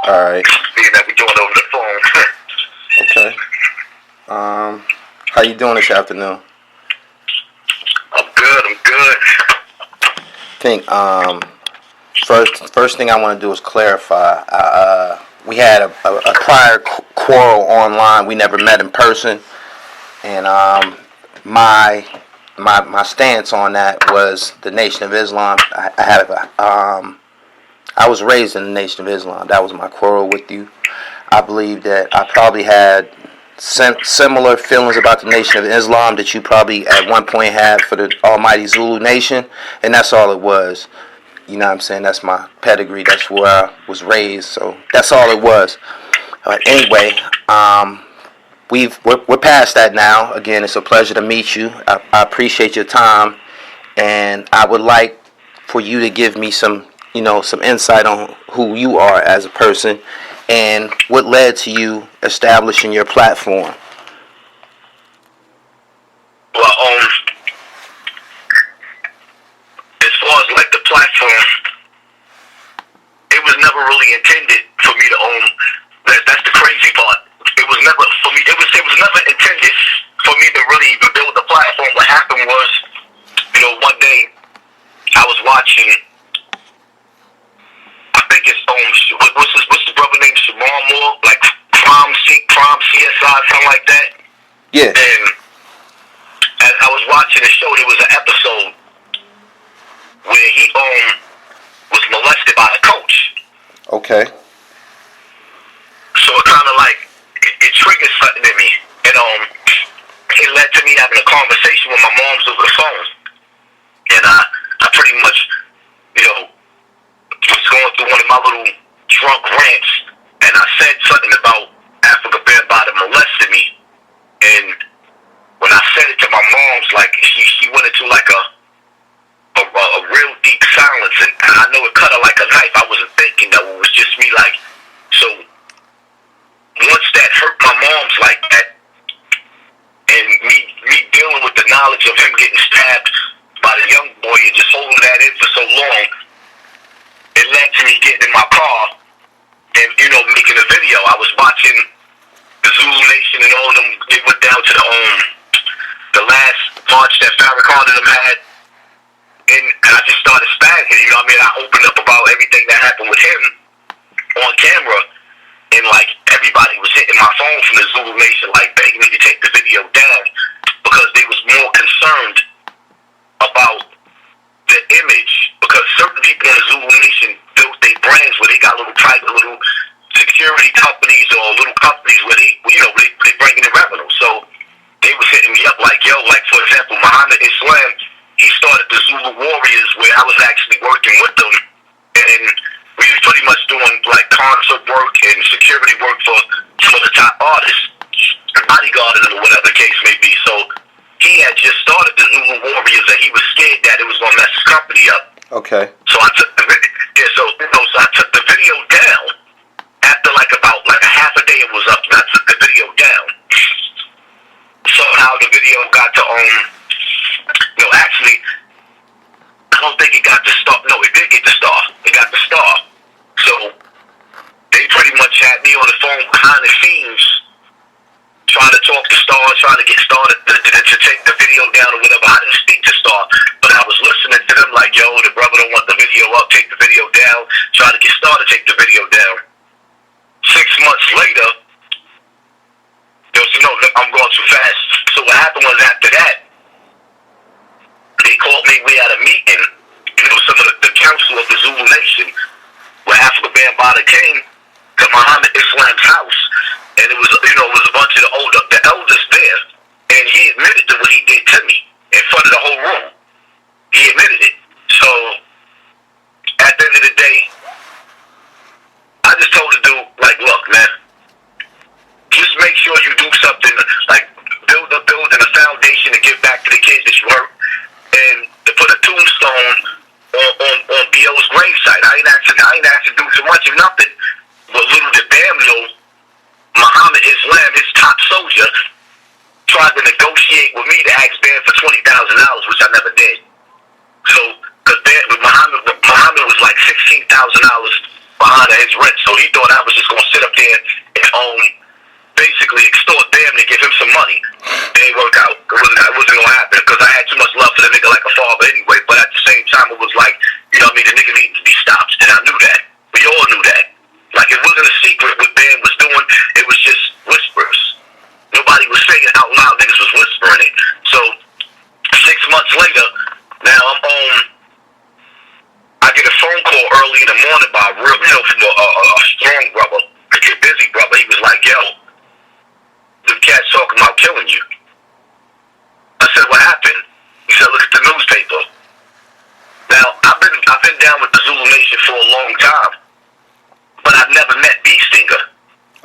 All right. Being that we're doing it over the phone. Okay. How you doing this afternoon? I'm good. I think first thing I want to do is clarify. We had a prior quarrel online. We never met in person, and my stance on that was the Nation of Islam. I was raised in the Nation of Islam. That was my quarrel with you. I believe that I probably had similar feelings about the Nation of Islam that you probably at one point had for the Almighty Zulu Nation, and that's all it was. You know what I'm saying? That's my pedigree. That's where I was raised. So that's all it was. Anyway, we're past that now. Again, it's a pleasure to meet you. I appreciate your time, and I would like for you to give me some insight on who you are as a person and what led to you establishing your platform. Well, as far as like the platform, it was never really intended for me to own. That's the crazy part. It was never for me. It was never intended for me to really even build the platform. What happened was, one day I was watching. I think it's what's the brother named Shamar Moore, like Prom CSI, something like that. Yeah. And as I was watching the show, there was an episode where he was molested by a coach. Okay. So it kind of like it triggered something in me, and it led to me having a conversation with my mom's over the phone, and I pretty much was going through one of my little drunk rants, and I said something about Africa Bambataa molested me, and when I said it to my mom's, like she went into like a real deep silence, and I know it cut her like a knife. I wasn't thinking that, it was just me, like, so once that hurt my mom's like that, and me dealing with the knowledge of him getting stabbed by the young boy and just holding that in for so long, it led to me getting in my car and making a video. I was watching the Zulu Nation and all of them. They went down to the last march that Farrakhan and them had. And I just started spazzing, I opened up about everything that happened with him on camera, and like everybody was hitting my phone from the Zulu Nation, like begging me to take the video down because they was more concerned about the image, because certain people in the Zulu Nation built their brands where they got little private little security companies or little companies where they bringing in revenue. So they was hitting me up like, yo, like for example, Muhammad Islam, he started the Zulu Warriors where I was actually working with them, and we was pretty much doing like concert work and security work for some of the top artists, bodyguarding them or whatever the case may be. So he had just started the Zulu Warriors, and he was scared that it was gonna mess his company up. Okay. So I took the I took the video down after about a half a day it was up, and I took the video down. Somehow the video got to actually, I don't think it got to Star. No, it did get to Star. It got to Star. So they pretty much had me on the phone behind the scenes, trying to talk to Star, trying to get started to take the video down or whatever. I didn't speak to Star, but I was listening to them like, yo, the brother don't want the video up, take the video down, trying to get Star to take the video down. 6 months later, there was, I'm going too fast. So what happened was after that, they called me, we had a meeting, some of the council of the Zulu Nation, where Africa Bambataa came to Muhammad Islam's house, and it was a bunch of the elders there, and he admitted to what he did to me in front of the whole room. He admitted it. So at the end of the day, I just told the dude, like, look, man, just make sure you do something, like build a foundation to give back to the kids that you hurt, and to put a tombstone on B.O.'s gravesite. I ain't asked to do too much of nothing, but little did Bam know, Muhammad Islam, his top soldier, tried to negotiate with me to ask Bam for $20,000, which I never did. So, because Muhammad was like $16,000 behind his rent. So he thought I was just going to sit up there and basically extort them to give him some money. It didn't work out. It wasn't going to happen because I had too much love for the nigga like a father anyway. But at the same time, it was like, you know what I mean, the nigga needed to be stopped. And I knew that. We all knew that. Like, it wasn't a secret what Ben was doing. It was just whispers. Nobody was saying it out loud. Niggas was whispering it. So 6 months later, now I'm home. I get a phone call early in the morning by a real, from a strong brother, a busy brother. He was like, yo, the cat's talking about killing you. I said, what happened? He said, look at the newspaper. Now, I've been down with the Zulu Nation for a long time, but I've never met B Stinger.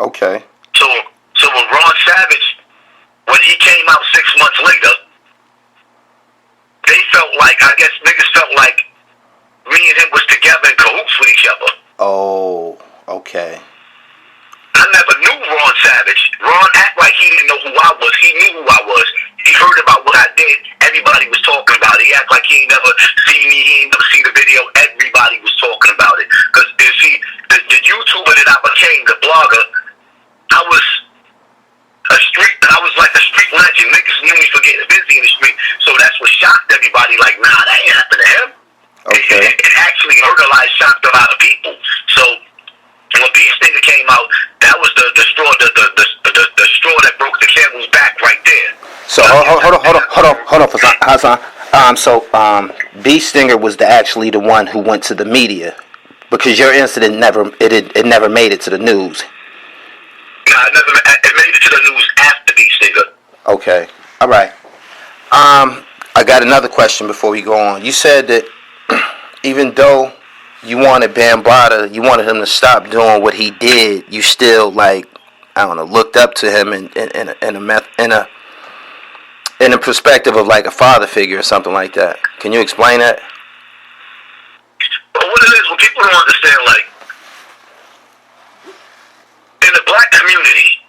Okay. So when Ron Savage, when he came out 6 months later, they felt like, I guess niggas felt like me and him was together in cahoots with each other. Oh, okay. I never knew Ron Savage. Ron acted like he didn't know who I was. He knew who I was. He heard about what I did. Everybody was talking about it. He acted like he ain't never seen me. He ain't never seen the video. Everybody was talking about it. Because, you see, the YouTuber that I became, the blogger, I was like a street legend. Niggas knew me for getting busy in the street. So that's what shocked everybody. Like, nah, that ain't happened to him. Okay. It actually hurt a lot, shocked a lot of people. So when Beast Stinger came out, that was the straw, the straw that broke the camel's back right there. So hold on, Hasan. B Stinger was actually the one who went to the media because your incident never made it to the news. Nah, it made it to the news after B Stinger. Okay, all right. I got another question before we go on. You said that even though you wanted Bambataa, you wanted him to stop doing what he did, you still, like, I don't know, looked up to him in a perspective of like a father figure or something like that. Can you explain that? Well, what it is, what people don't understand, like, in the black community,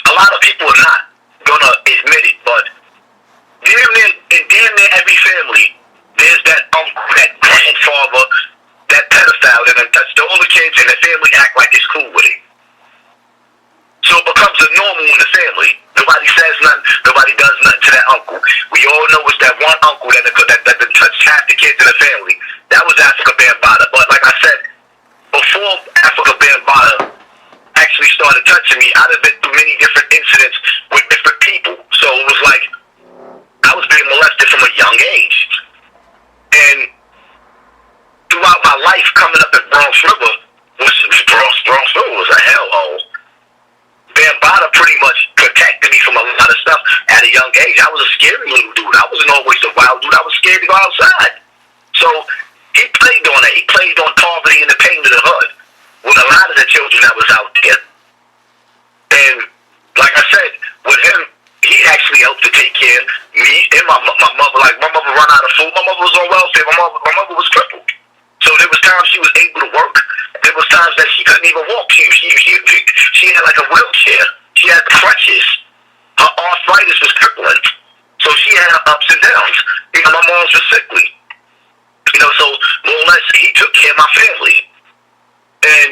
a lot of people are not gonna admit it, but in damn near every family, there's that uncle, that grandfather, that pedophile that done touched all the kids, and the family act like it's cool with it. So it becomes a normal in the family. Nobody says nothing. Nobody does nothing to that uncle. We all know it's that one uncle that touched half the kids in the family. That was Africa Bambataa. But like I said, before Africa Bambataa actually started touching me, I'd have been through many different incidents with different people. So it was like I was being molested from a young age. And throughout my life coming up at Bronx River, Bronx River was a hellhole. Bambataa pretty much protected me from a lot of stuff at a young age. I was a scary little dude. I wasn't always a wild dude. I was scared to go outside. So he played on that. He played on poverty and the pain of the hood with a lot of the children that was out there. And like I said, with him, he actually helped to take care of me and my mother. Like, my mother run out of food. My mother was on welfare. My mother was crippled. So there was times she was able to work. There was times that she couldn't even walk. She had like a wheelchair. She had crutches. Her arthritis was crippling. So she had her ups and downs. You know, my mom's was sickly. You know, so more or less he took care of my family. And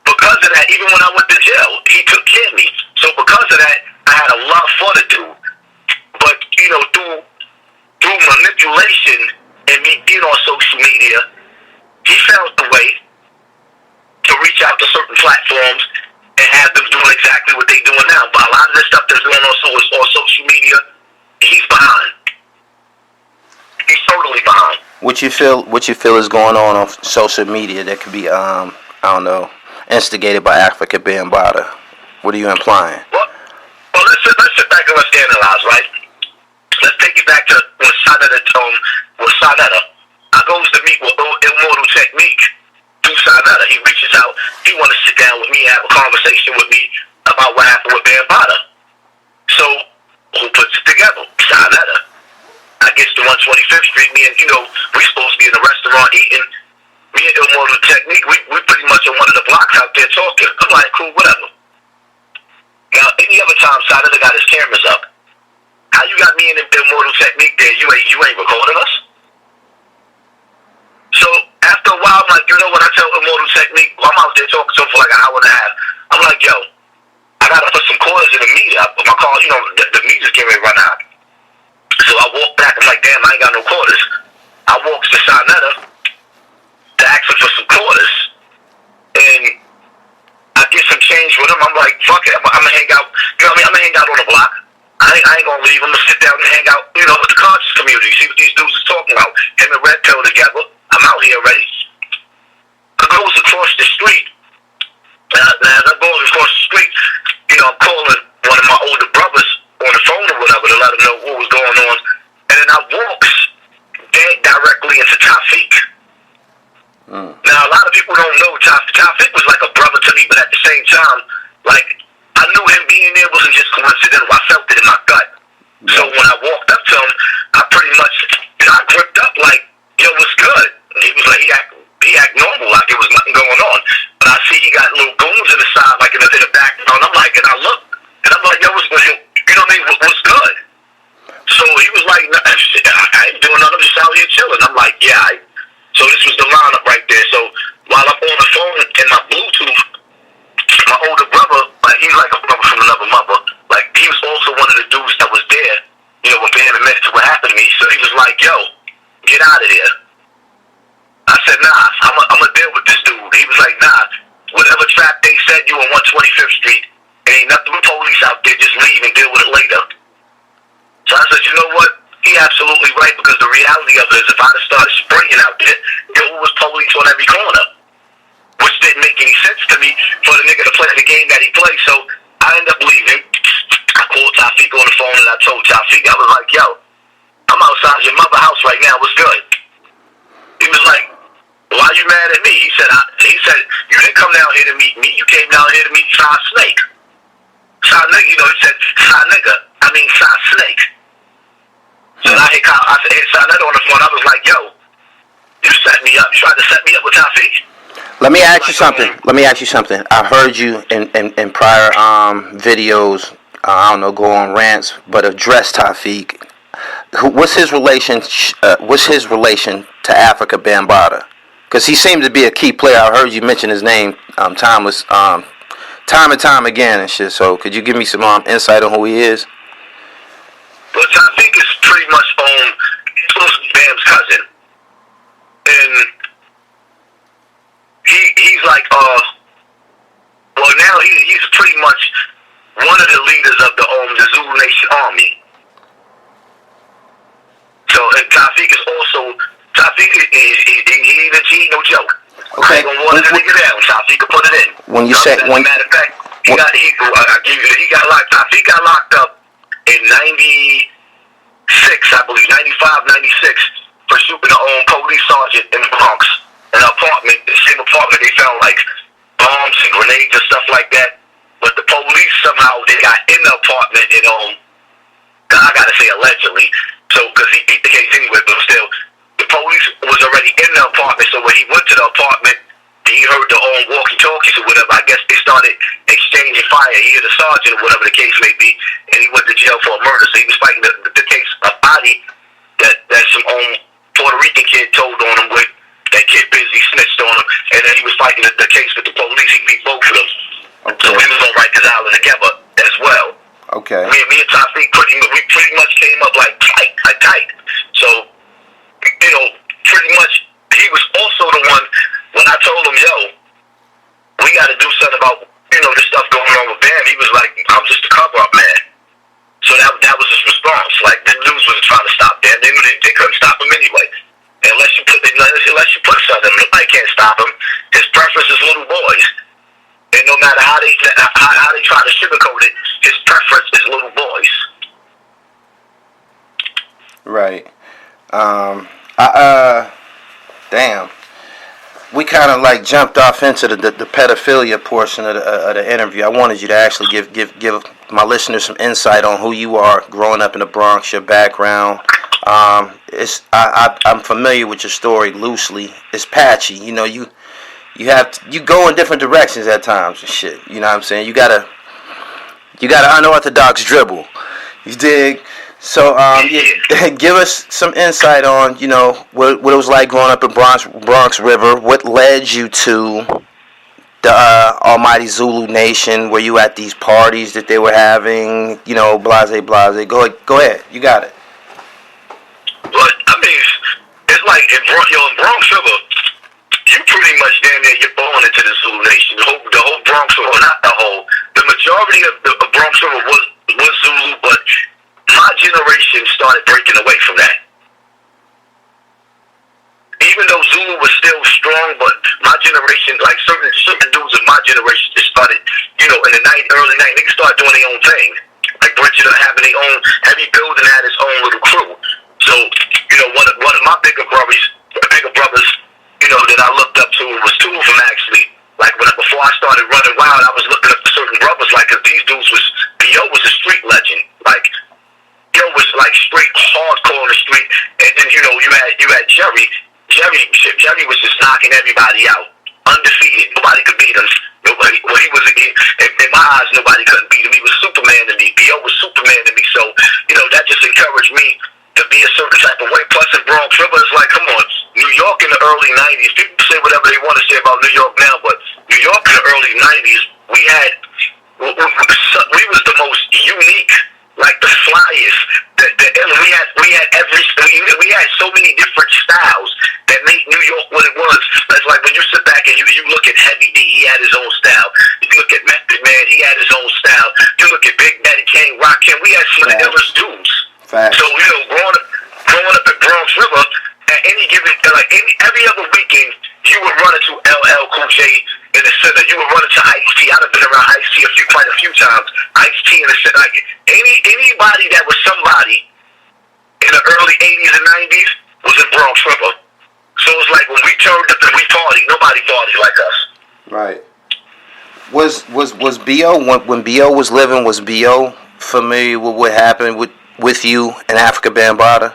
because of that, even when I went to jail, he took care of me. So because of that, I had a lot for the dude. But, you know, through manipulation and me being on social media, he found a way to reach out to certain platforms and have them doing exactly what they're doing now. But a lot of the stuff that's going on social media, he's behind. He's totally behind. What you feel is going on social media that could be I don't know, instigated by Africa Bambataa? What are you implying? Well, let's sit back and let's analyze, right? Let's take it back to when Sanetta. I goes to meet with Immortal Technique through Sanetta. He reaches out. He wants to sit down with me and have a conversation with me about what happened with Bambataa. So who puts it together? Sanetta. I get to 125th Street. Me and, you know, we supposed to be in a restaurant eating. Me and Immortal Technique, we pretty much on one of the blocks out there talking. I'm like, cool, whatever. Now, any other time Sanetta got his cameras up, how you got me and Immortal Technique there? You ain't recording us? So after after a while, I'm like, you know what? I tell Immortal Technique, I'm out there talking to him for like an hour and a half. I'm like, yo, I gotta put some quarters in the meter. My car, you know, the meter's getting ready to run out. So I walk back. I'm like, damn, I ain't got no quarters. I walk to Sinetta to ask him for some quarters, and I get some change with him. I'm like, fuck it, I'm gonna hang out. You know what I mean? I'm gonna hang out on the block. I ain't gonna leave. I'm gonna sit down and hang out, you know, with the conscious community. See what these dudes is talking about. Him and Red Pill together. I'm out here already. I goes across the street. Now, as I goes across the street, you know, I'm calling one of my older brothers on the phone or whatever to let him know what was going on. And then I walks dead directly into Tafiq. Now, a lot of people don't know Tafiq was like a brother to me, but at the same time, like, I knew him being there wasn't just coincidental. I felt it in my gut. So when I walked up to him, I pretty much, you know, I gripped up like, yo, what's good? And he was like, he act normal, like there was nothing going on. But I see he got little goons in the side, like in the background. I'm like, and I look, and I'm like, yo, what's good? You know what I mean? What's good? So he was like, nah, shit, I ain't doing nothing. I'm just out here chilling. I'm like, yeah. So this was the lineup right there. So while I'm on the phone in my Bluetooth, my older brother, like he's like a brother from another mother. Like he was also one of the dudes that was there, you know, when Ben admitted to what happened to me. So he was like, yo, get out of there. I said, nah, I'm gonna deal with this dude. He was like, nah, whatever trap they set you on 125th Street, there ain't nothing but police out there, just leave and deal with it later. So I said, you know what? He absolutely right, because the reality of it is if I'd have started spraying out there, there was police on every corner. Which didn't make any sense to me for the nigga to play the game that he played. So I ended up leaving. I called Tafiq on the phone and I told Tafiq, I was like, yo, I'm outside your mother's house right now, what's good? He was like, why are you mad at me? He said, you didn't come down here to meet me, you came down here to meet Side Snake. Side Nigga, you know, he said, Side Nigga, I mean Side Snake. So I hit Side Nigga on the phone, I was like, yo, you set me up, you tried to set me up with Tafiq? Let me ask you something. I heard you in prior videos. I don't know, go on rants, but address Tafiq. What's his relation? What's his relation to Africa Bambaataa? Because he seemed to be a key player. I heard you mention his name time and time again and shit. So could you give me some insight on who he is? Well, Tafiq is pretty much Bam's cousin, and he's like, well now he's pretty much one of the leaders of the Zulu Nation Army. So and Tafiq is also, he ain't no joke. Okay. I ain't gonna water the nigga down. Tafiq can put it in. When you say, matter of fact, he got locked. Tafiq got locked up in 96, I believe, 95, 96, for shooting a police sergeant in the Bronx. In an apartment, the same apartment, they found like bombs and grenades and stuff like that. But the police somehow, they got in the apartment and I gotta say allegedly, so because he beat the case anyway, but still, the police was already in the apartment. So when he went to the apartment, he heard the walkie-talkies or whatever. I guess they started exchanging fire. He hit a sergeant or whatever the case may be, and he went to jail for a murder. So he was fighting the case, a body that some Puerto Rican kid told on him with. That kid busy snitched on him, and then he was fighting the case with the police. He beat both of them. Okay. So we was on Rikers Island together as well. Okay. Me and Tafiq we pretty much came up like tight. So, you know, pretty much he was also the one when I told him, yo, we got to do something about, you know, this stuff going on with Bam. He was like, I'm just a cover-up man. So that was his response. Like the news wasn't trying to stop Bam. They knew they couldn't stop him anyway. Unless you put something, nobody can't stop him. His preference is little boys, and no matter how they try to sugarcoat it, his preference is little boys. Right. Damn. We kind of like jumped off into the pedophilia portion of the interview. I wanted you to actually give my listeners some insight on who you are, growing up in the Bronx, your background. I'm familiar with your story loosely. It's patchy, you know. You go in different directions at times and shit. You know what I'm saying? You got an unorthodox dribble. You dig? So, give us some insight on, what it was like growing up in Bronx River. What led you to the Almighty Zulu Nation? Were you at these parties that they were having? Blase. Go ahead. You got it. But I mean, it's like in Bronx River, you pretty much damn near you're born into the Zulu Nation. The whole Bronx River, not the whole. The majority of the Bronx River was Zulu, but my generation started breaking away from that. Even though Zulu was still strong, but my generation, like certain dudes of my generation, just started, in the early 90s, niggas started doing their own thing. Like Bridget having their own, every building had its own little crew. So, one of my bigger brothers, that I looked up to was two of them actually. Like before I started running wild, I was looking up to certain brothers, like, cause these dudes B.O. was a street legend. Like, Yo was like straight hardcore on the street, and then you had Jerry. Jerry was just knocking everybody out, undefeated. Nobody could beat him. He was in my eyes, nobody couldn't beat him. He was Superman to me. B.O. was Superman to me. So that just encouraged me to be a certain type of way. Plus in Bronx River, it's like, come on, New York in the early 90s. People say whatever they want to say about New York now, but New York in the early 90s, we was the most unique. Like the flyest, we had so many different styles that made New York what it was. That's like when you sit back and you look at Heavy D, he had his own style. You look at Method Man, he had his own style. You look at Big Daddy Kane, Rakim, we had some of the illest dudes. So growing up in Bronx River, at any given every other weekend, you would run into LL Cool J in the center. You would run into Ice-T. I've been around Ice-T quite a few times. Ice-T in the center. Like anybody that was somebody in the early 80s and 90s was in Bronx River. So it's like when we turned up and we partied, nobody partied like us. Right. Was B.O. when B.O. was living? Was B.O. familiar with what happened with you and Africa Bambaataa?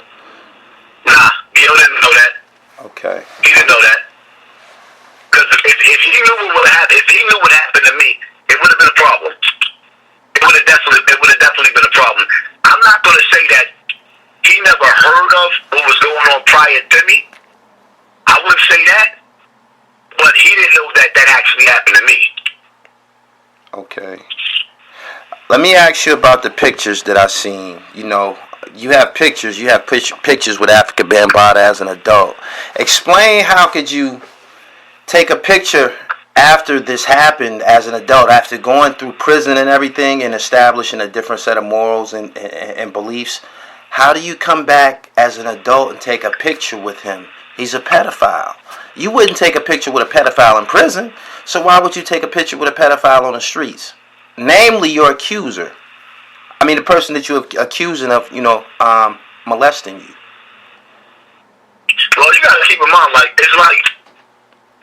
Nah, B.O. didn't know that. Okay. He didn't know that. Because if he knew what happened to me, it would have been a problem. It would have definitely been a problem. I'm not going to say that he never heard of what was going on prior to me. I wouldn't say that, but he didn't know that actually happened to me. Okay. Let me ask you about the pictures that I seen. You have pictures. You have pictures with Africa Bambaataa as an adult. Explain how could you take a picture after this happened as an adult, after going through prison and everything and establishing a different set of morals and beliefs. How do you come back as an adult and take a picture with him? He's a pedophile. You wouldn't take a picture with a pedophile in prison, so why would you take a picture with a pedophile on the streets? Namely, your accuser. I mean, the person that you're accusing of, molesting you. Well, you gotta keep in mind, it's like,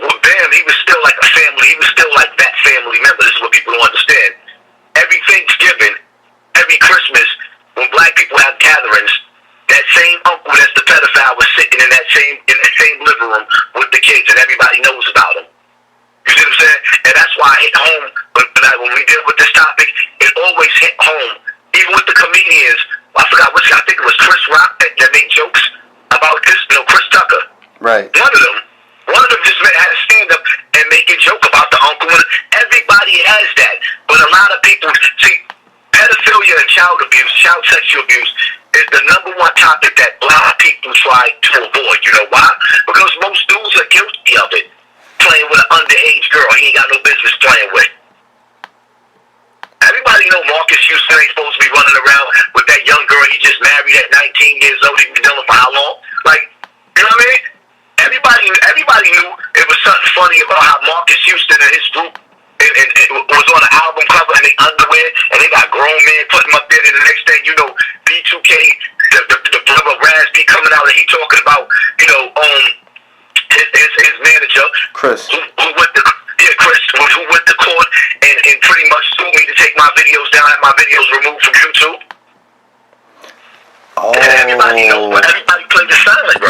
with Bam, he was still like a family. He was still like that family member. This is what people don't understand. Every Thanksgiving, every Christmas, when black people have gatherings, that same uncle that's the pedophile was sitting in that same living room with the kids, and everybody knows about him. You see what I'm saying? And that's why I hit home when we deal with this topic. It always hit home, even with the comedians. I forgot which. I think it was Chris Rock that made jokes about this. Chris Tucker. Right. One of them just had a stand up and make a joke about the uncle. Everybody has that, but a lot of people see pedophilia and child sexual abuse is the number one topic that a lot of people try to avoid. You know why? Because most dudes are guilty of it. Playing with an underage girl he ain't got no business playing with. Everybody know Marcus Houston ain't supposed to be running around with that young girl he just married at 19 years old. He been dealing for how long? You know what I mean? Everybody knew it was something funny about how Marcus Houston and his group and was on an album cover in the underwear, and they got grown men putting them up there, and the next thing you know, B2K, the brother Raz B coming out, and he talking about, his manager, Chris, who went to court and pretty much sued me to take my videos down, have my videos removed from YouTube. Oh. Everybody knows, but everybody played the silent, bro.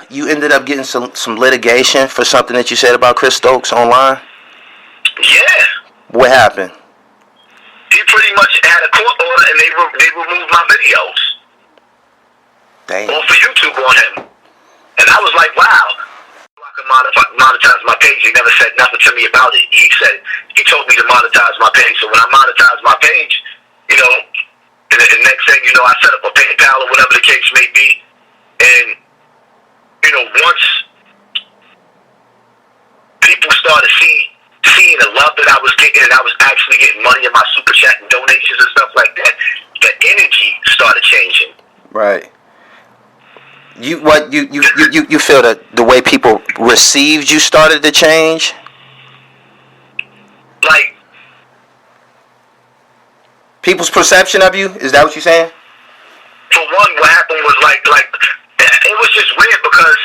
You ended up getting some litigation for something that you said about Chris Stokes online? Yeah. What happened? He pretty much had a court order and they removed my videos. Dang. off of YouTube on him. And I was like, wow. I can monetize my page. He never said nothing to me about it. He told me to monetize my page. So when I monetize my page, you know, and the next thing you know, I set up a PayPal or whatever the case may be. And, you know, once people started seeing the love that I was getting, and I was actually getting money in my super chat and donations and stuff like that, the energy started changing. Right. You feel that the way people received you started to change? Like, people's perception of you? Is that what you're saying? For one, what happened was like it was just weird because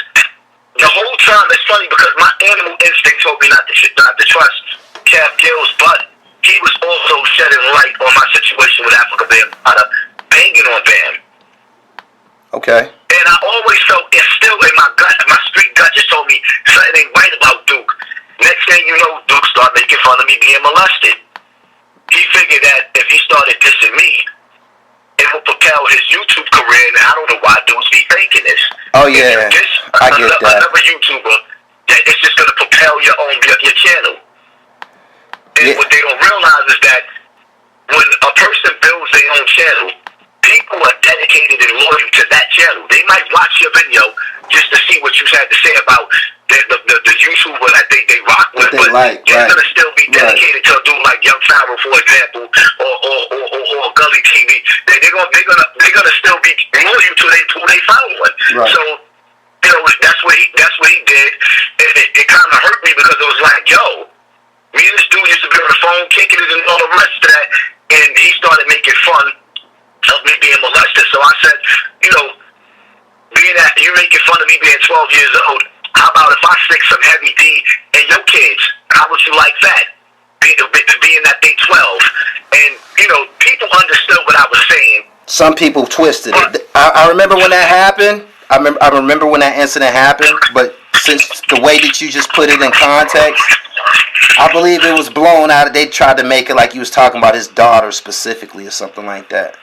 the whole time, it's funny because my animal instinct told me not to trust Cap Gills, but he was also shedding light on my situation with Africa Bambaataa, banging on Bam. Okay. And I always felt, it's still in my gut, my street gut just told me something ain't right about Duke. Next thing you know, Duke started making fun of me being molested. He figured that if he started dissing me, it would propel his YouTube career, and I don't know why dudes be faking this. Oh yeah, I get that. Another YouTuber, that it's just gonna propel your channel. And what they don't realize is that when a person builds their own channel, people are dedicated and loyal to that channel. They might watch your video just to see what you had to say about the YouTuber that they rock with, but they're gonna still be dedicated to a dude like Young Pharaoh, for example, or Gully TV. They're gonna still be loyal to who they following. Right. So, you know, that's what he did, and it kind of hurt me because it was like, yo, me and this dude used to be on the phone kicking it and all the rest of that, and he started making fun of me being molested. So I said, you know, being that you're making fun of me being 12 years old, how about if I stick some heavy D in your kids? How would you like that? Being that they 12. And, you know, people understood what I was saying. Some people twisted it. I remember when that happened. I remember when that incident happened, but since the way that you just put it in context, I believe it was blown out. They tried to make it like he was talking about his daughter specifically or something like that.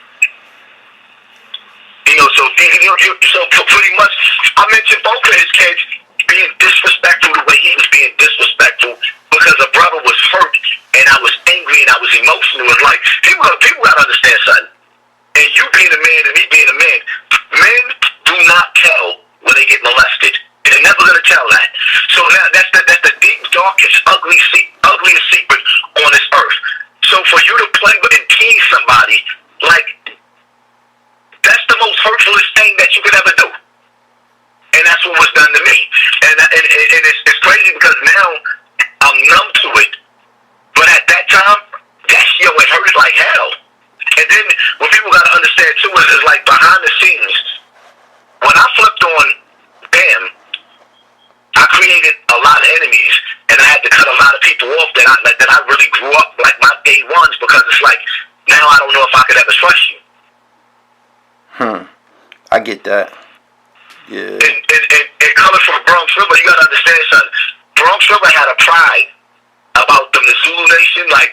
You know, so pretty much, I mentioned both of his kids being disrespectful the way he was being disrespectful because a brother was hurt and I was angry and I was emotional. It was like, people gotta understand something. And you being a man and me being a man, men do not tell when they get molested. They're never gonna tell that. So now that's the deep, darkest, ugliest secret on this earth. So for you to play with and tease somebody, like, that's the most hurtfulest thing that you could ever do. And that's what was done to me. And it's crazy because now I'm numb to it. But at that time, it hurt like hell. And then what people got to understand too is like behind the scenes, when I flipped on Bam, I created a lot of enemies. And I had to cut a lot of people off that I really grew up, like my day ones, because it's like, now I don't know if I could ever trust you. I get that. Yeah. And coming from Bronx River, you gotta understand something. Bronx River had a pride about them, the Zulu Nation, like.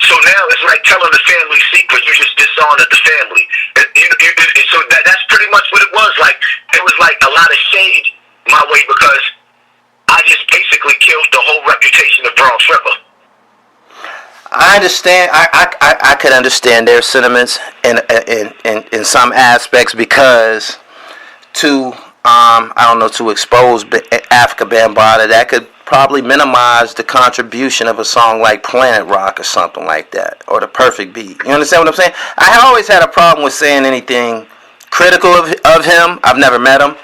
So now it's like telling the family secret. You just dishonored the family. So that's pretty much what it was. Like it was like a lot of shade my way because I just basically killed the whole reputation of Bronx River. I understand. I could understand their sentiments in some aspects because to expose Africa Bambaataa, that could probably minimize the contribution of a song like Planet Rock or something like that, or The Perfect Beat. You understand what I'm saying? I always had a problem with saying anything critical of him. I've never met him,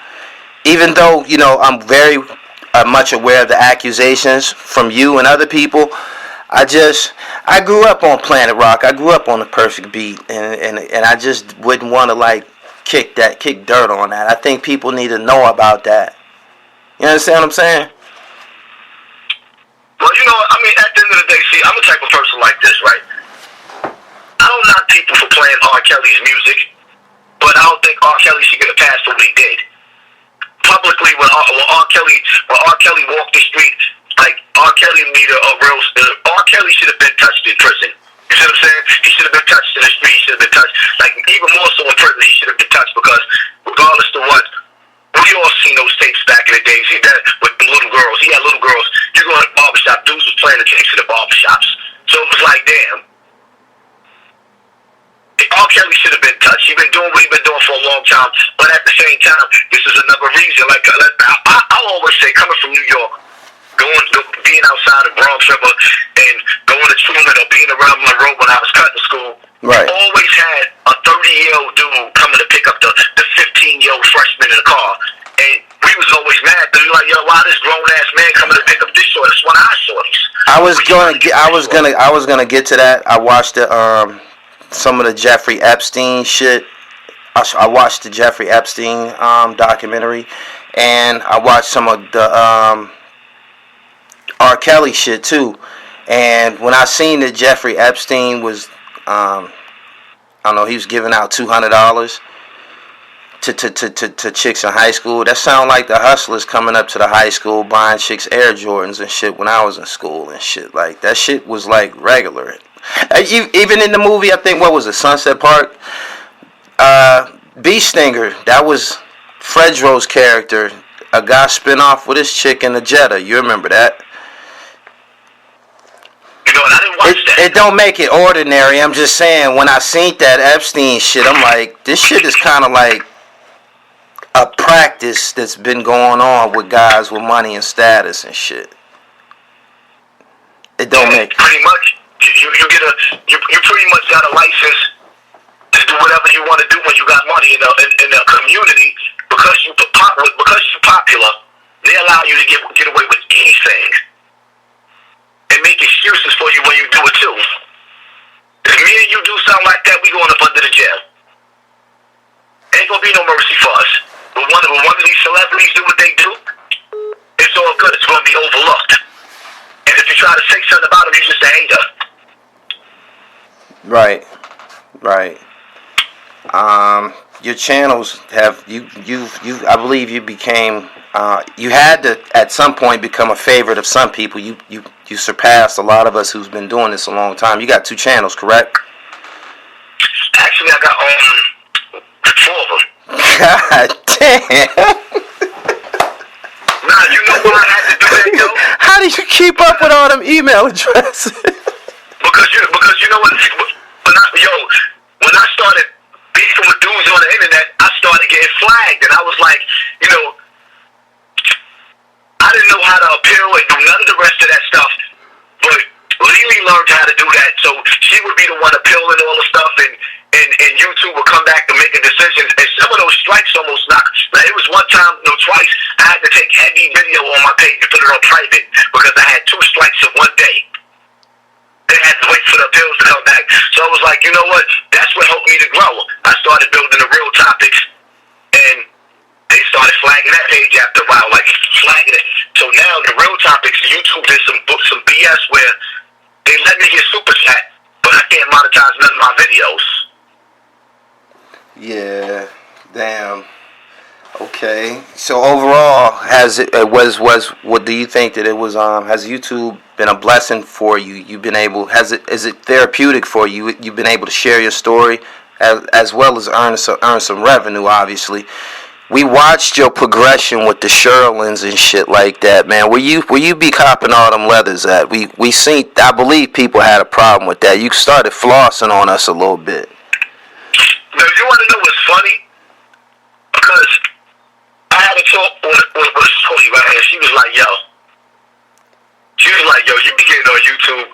even though I'm very much aware of the accusations from you and other people. I grew up on Planet Rock. I grew up on The Perfect Beat, and I just wouldn't want to kick dirt on that. I think people need to know about that. You understand what I'm saying? Well, I mean, at the end of the day, see, I'm the type of person like this, right? I don't knock people for playing R. Kelly's music, but I don't think R. Kelly should get a pass for what he did. Publicly, when R. Kelly walked the street, like R. Kelly needed R. Kelly should have been touched in prison. You see what I'm saying? He should have been touched in the street. He should have been touched. Like, even more so in prison, he should have been touched because regardless of what, we all seen those tapes back in the days. He did with the little girls. He had little girls. You go to the barbershop, dudes was playing the tapes in the barbershops. So it was like, damn. R. Kelly should have been touched. He's been doing what he's been doing for a long time. But at the same time, this is another reason. Like, I'll always say, coming from New York, being outside of Bronx River and going to Truman or being around Monroe when I was cutting school, right. I always had a 30-year-old dude coming to pick up the 15-year-old freshman in the car. And we was always mad. They were like, yo, why this grown-ass man coming to pick up this short? It's one of our shorties. I was gonna get to that. I watched some of the Jeffrey Epstein shit. I watched the Jeffrey Epstein documentary, and I watched some of the R. Kelly shit too. And when I seen that Jeffrey Epstein was, I don't know, he was giving out $200 to chicks in high school. That sound like the hustlers coming up to the high school buying chicks Air Jordans and shit when I was in school and shit. Like, that shit was like regular. Even in the movie, I think, what was it, Sunset Park? Bee Stinger, that was Fredro's character. A guy spin off with his chick in the Jetta. You remember that? You know, and I didn't watch that. It don't make it ordinary. I'm just saying, when I seen that Epstein shit, I'm like, this shit is kind of like a practice that's been going on with guys with money and status and shit. It don't make pretty much. You pretty much got a license to do whatever you want to do when you got money in the community because you're popular. They allow you to get away with anything and make excuses for you when you do it too. If me and you do something like that, we going up under the jail. Ain't gonna be no mercy for us. But when one of these celebrities do what they do, it's all good. It's gonna be overlooked. And if you try to say something about them, you're just a hater. Right. Your channels have you I believe you became you had to at some point become a favorite of some people. You surpassed a lot of us who's been doing this a long time. You got 2 channels, correct? Actually, I got 4 of them. God damn. Nah, you know why I had to do that, yo? How do you keep up with all them email addresses? Because you know what? When I started beefing with dudes on the internet, I started getting flagged, and I was like, you know, I didn't know how to appeal and do none of the rest of that stuff, but Lily learned how to do that, so she would be the one appealing all the stuff, and YouTube would come back to making decisions, and some of those strikes almost knocked. Now, it was one time, no, twice, I had to take heavy video on my page and put it on private because I had 2 strikes in one day. They had to wait for the appeals to come back. So I was like, you know what? That's what helped me to grow. I started building the real topics, and they started flagging that page after a while, like flagging it. So now the real topics, YouTube did some BS where they let me get super chat, but I can't monetize none of my videos. Yeah, damn. Okay. So overall, what do you think that it was? Has YouTube been a blessing for you? You've been able. Is it therapeutic for you? You've been able to share your story, as well as earn some revenue. Obviously, we watched your progression with the Sherlins and shit like that, man. Where you be copping all them leathers at? We seen. I believe people had a problem with that. You started flossing on us a little bit. Now, you want to know what's funny? Because I had a talk with Shorty right here. She was like, yo, you be getting on YouTube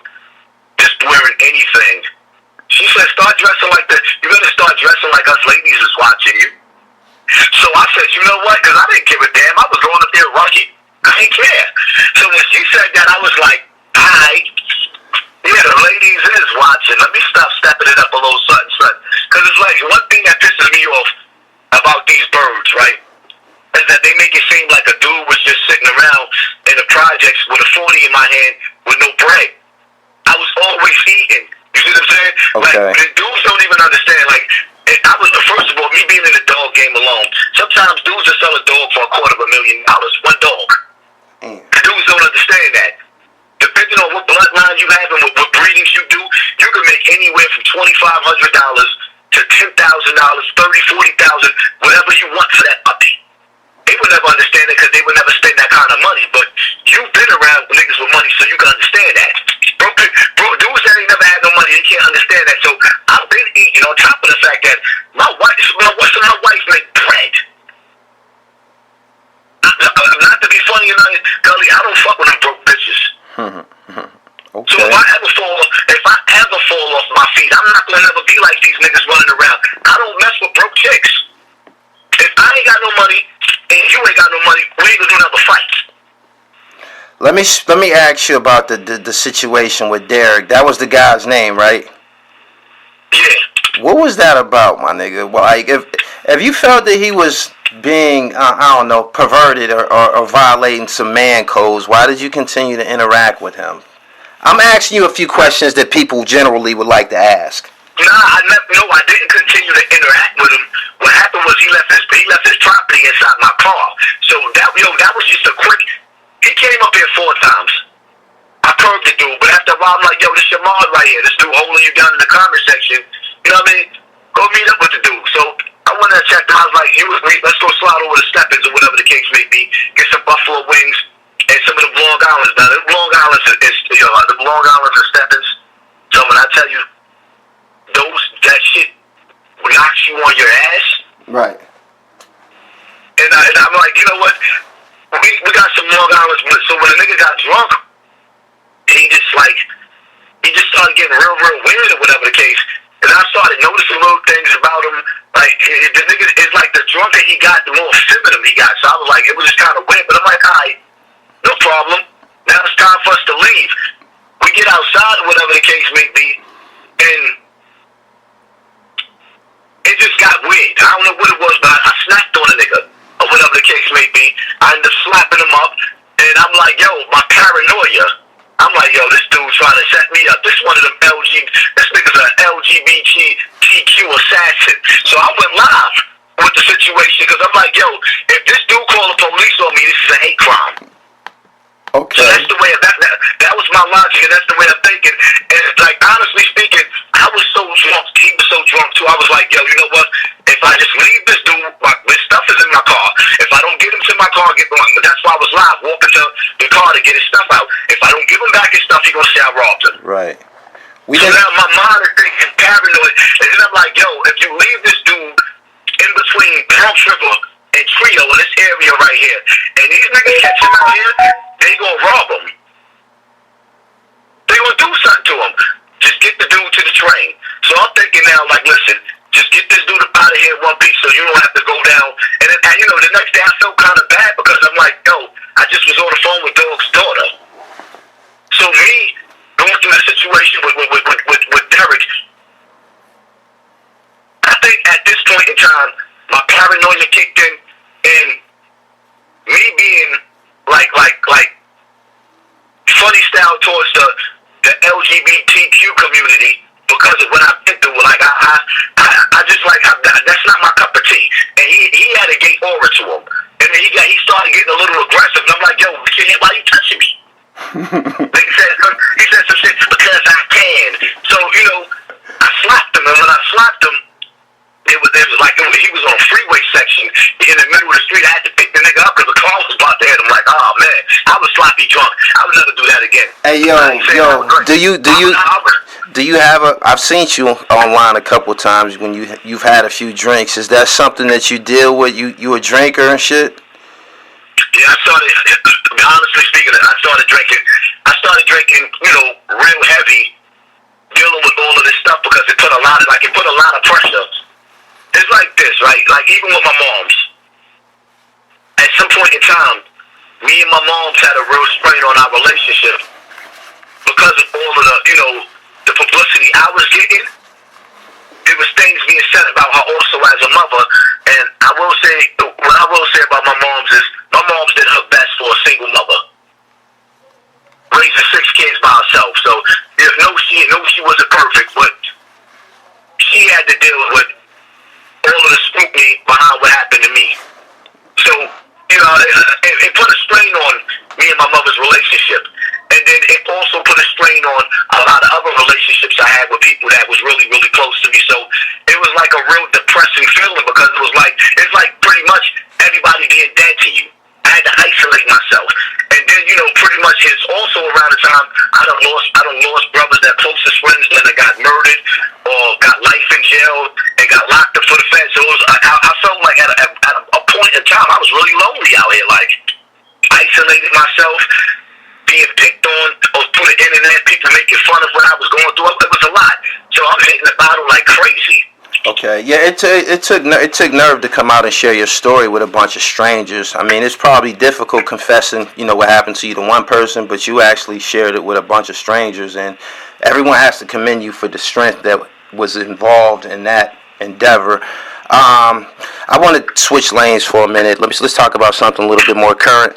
just wearing anything. She said, start dressing like that. You better start dressing like us ladies is watching you. So I said, you know what? Because I didn't give a damn. I was going up there rugged. I didn't care. So when she said that, I was like, alright. Yeah, the ladies is watching. Let me stop stepping it up a little something. Because it's like, one thing that pisses me off about these birds, right, is that they make it seem like a dude was just sitting around in the projects with a 40 in my hand with no bread. I was always eating. You see what I'm saying? Okay. Like, the dudes don't even understand. Like, I was, first of all, me being in the dog game alone, sometimes dudes will sell a dog for $250,000. One dog. Dudes don't understand that. Depending on what bloodline you have and what breedings you do, you can make anywhere from $2,500 to $10,000, $30,000, $40,000, whatever you want for that puppy. They would never understand it because they would never spend that kind of money. But you've been around niggas with money, so you can understand that. Dudes that ain't never had no money, they can't understand that. So I've been eating on top of the fact that my wife make bread. Not to be funny, Gully, I don't fuck with them broke bitches. Okay. So if I ever fall off my feet, I'm not gonna ever be like these niggas running around. I don't mess with broke chicks. If I ain't got no money and you ain't got no money, we ain't gonna do another fight. Let me ask you about the situation with Derek. That was the guy's name, right? Yeah. What was that about, my nigga? Well, like, if you felt that he was being, I don't know, perverted or violating some man codes, why did you continue to interact with him? I'm asking you a few questions that people generally would like to ask. I didn't continue to interact with him. What happened was he left his property inside my car. So that was just a quick. He came up here 4 times. I curved the dude, but after a while I'm like, yo, this your mod right here. This dude holding you down in the comment section. You know what I mean? Go meet up with the dude. So I went and checked him. I was like, let's go slide over the Steppins or whatever the case may be. Get some buffalo wings and some of the Long Islands. Now, the Long Islands the Long Islands and Steppins. So when I tell you, that shit knocks you on your ass. Right. And I'm like, you know what? We got some Long Islands. So when a nigga got drunk, he just started getting real weird or whatever the case. And I started noticing little things about him. Like, the nigga is like the drunker he got, the more feminine he got. So I was like, it was just kind of weird. But I'm like, all right, no problem. Now it's time for us to leave. We get outside or whatever the case may be, and it just got weird. I don't know what it was, but I snapped on a nigga, or whatever the case may be. I ended up slapping him up, and I'm like, yo, my paranoia. I'm like, yo, this dude's trying to set me up. This nigga's an LGBTQ assassin. So I went live with the situation, because I'm like, yo, if this dude called the police on me, this is a hate crime. Okay. So that's the way that was my logic, and that's the way I'm thinking. And like, honestly speaking, I was so drunk. He was so drunk too. I was like, yo, you know what? If I just leave this dude, this stuff is in my car. If I don't get him to my car, that's why I was live, walking to the car to get his stuff out. If I don't give him back his stuff, he gonna say I robbed him. Right. So now my mind is thinking paranoid, and then I'm like, yo, if you leave this dude in between Bronx River and Trio in this area right here, and these niggas catch him out here, they gonna rob him. They gonna do something to him. Just get the dude to the train. So I'm thinking now, like, listen, just get this dude out of here in one piece so you don't have to go down. And then, the next day I felt kind of bad because I'm like, yo, I just was on the phone with Dog's daughter. So me going through the situation with Derek, I think at this point in time, my paranoia kicked in, and me being like funny style towards the LGBTQ community because of what I've been through. Like I just like that's not my cup of tea. And he had a gay aura to him, and then he started getting a little aggressive. And I'm like, yo, why you touching me? He said some shit because I can. So I slapped him, and when I slapped him, it was like he was on a freeway section in the middle of the street. I had to pick the nigga up because the car was about to hit him. Like, oh man, I was sloppy drunk. I would never do that again. Hey do you have I've seen you online a couple times when you've had a few drinks. Is that something that you deal with? You a drinker and shit? Yeah, honestly speaking, I started drinking, real heavy, dealing with all of this stuff because it put a lot of pressure. It's like this, right? Like even with my moms, at some point in time, me and my moms had a real strain on our relationship because of all of the publicity I was getting. There was things being said about her also as a mother, and what I will say about my moms is my mom's did her best for a single mother, raising 6 kids by herself. So she wasn't perfect, but she had to deal with all of the scrutiny behind what happened to me. So it put a strain on me and my mother's relationship, and then it also put a strain on a lot of other relationships relationships I had with people that was really, really close to me. So it was like a real depressing feeling because it's like pretty much everybody being dead to you. I had to isolate myself. And then, pretty much it's also around the time I done lost brothers that closest friends that got murdered or got life in jail and got locked up for the feds. So I felt like at a point in time I was really lonely out here, like isolated myself, being picked on or through the internet, people making fun of what I was going through. It was a lot. So I'm hitting the bottle like crazy. Okay, yeah, it took nerve to come out and share your story with a bunch of strangers. I mean, it's probably difficult confessing, what happened to you to one person, but you actually shared it with a bunch of strangers, and everyone has to commend you for the strength that was involved in that endeavor. I want to switch lanes for a minute. Let's talk about something a little bit more current.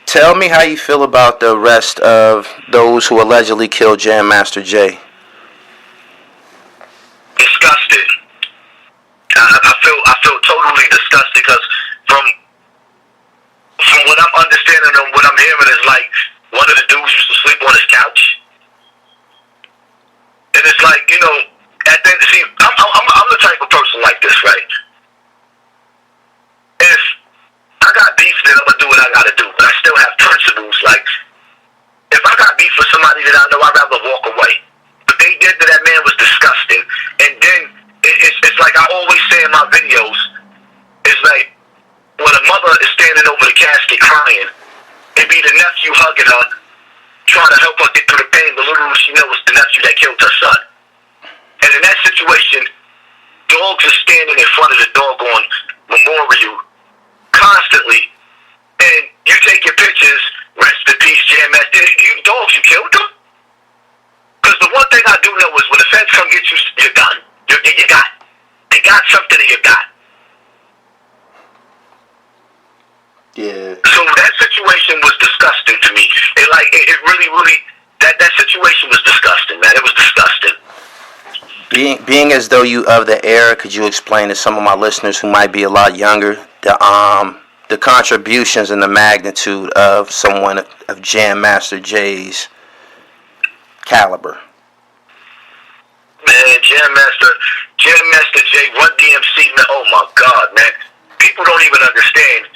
Tell me how you feel about the arrest of those who allegedly killed Jam Master Jay. Disgusted. I feel totally disgusted because from what I'm understanding and what I'm hearing is like one of the dudes used to sleep on his couch, and it's like I'm the type of person like this, right? If I got beef, then I'm gonna do what I gotta do, but I still have principles. Like if I got beef with somebody that I know, I'd rather walk away. What they did to that man was disgusting. And then it's like I always say in my videos, it's like when a mother is standing over the casket crying, it be the nephew hugging her, trying to help her get through the pain, but little does she know it's the nephew that killed her son. And in that situation, dogs are standing in front of the doggone memorial constantly, and you take your pictures, rest in peace, Jam Master. You dogs, you killed them? Because the one thing I do know is when the feds come get you, you're done. You got. They got something that you got. Yeah. So that situation was disgusting to me. It really, that situation was disgusting, man. It was disgusting. Being as though you of the era, could you explain to some of my listeners who might be a lot younger the contributions and the magnitude of someone of Jam Master Jay's caliber? Man, Jam Master Jay, Run DMC, man, oh my God, man. People don't even understand.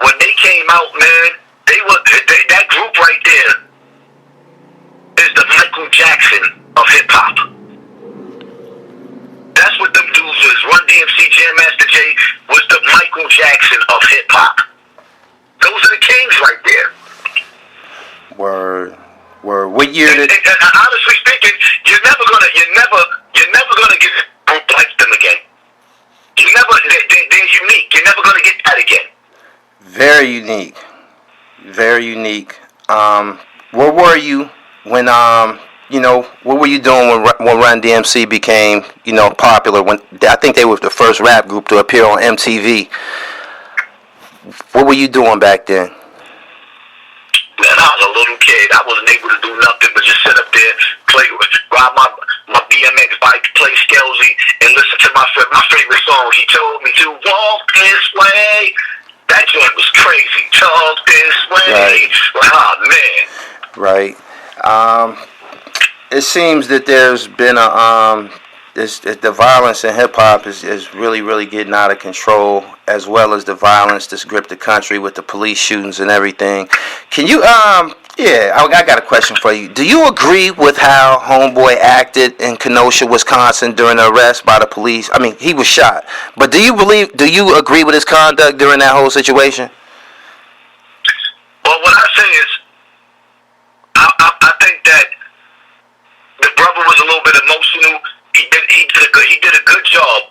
When they came out, man, that group right there is the Michael Jackson of hip-hop. That's what them dudes was. Run DMC, Jam Master Jay was the Michael Jackson of hip-hop. Those are the kings right there. Word. What year did? And honestly speaking, you're never gonna get a group like them again. They're unique. You're never gonna get that again. Very unique. Very unique. Where were you when what were you doing when Run DMC became popular? When I think they were the first rap group to appear on MTV. What were you doing back then? Man, I was a little kid. I wasn't able to do nothing but just sit up there, ride my BMX bike, play Skelzy, and listen to my favorite song. He told me to walk this way. That joint was crazy. Talk this way. Right. Oh, man. Right. It seems that there's been the violence in hip hop is really getting out of control, as well as the violence that's gripped the country with the police shootings and everything. Can you I got a question for you. Do you agree with how Homeboy acted in Kenosha, Wisconsin during the arrest by the police? I mean, he was shot, but do you agree with his conduct during that whole situation? Well, what I say is, I think that the brother was a little bit emotional. He did a good job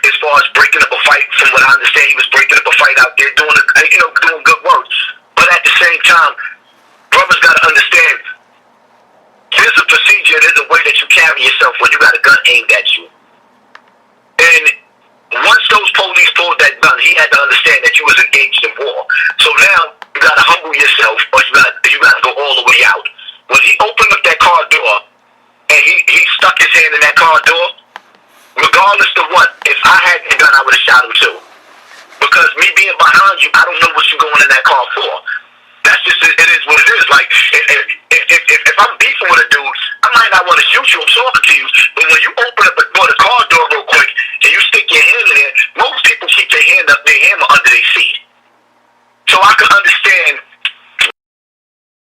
as far as breaking up a fight. From what I understand, he was breaking up a fight out there, doing good work. But at the same time, brothers got to understand, there's a procedure, there's a way that you carry yourself when you got a gun aimed at you. And once those police pulled that gun, he had to understand that you was engaged in war. So now you got to humble yourself, or you got to go all the way out. When he opened up that car door, and he stuck his hand in that car door, regardless of what, if I had the gun, I would have shot him too. Because me being behind you, I don't know what you're going in that car for. That's just, it is what it is. Like, if I I'm beefing with a dude, I might not want to shoot you, I'm talking to you, but when you open up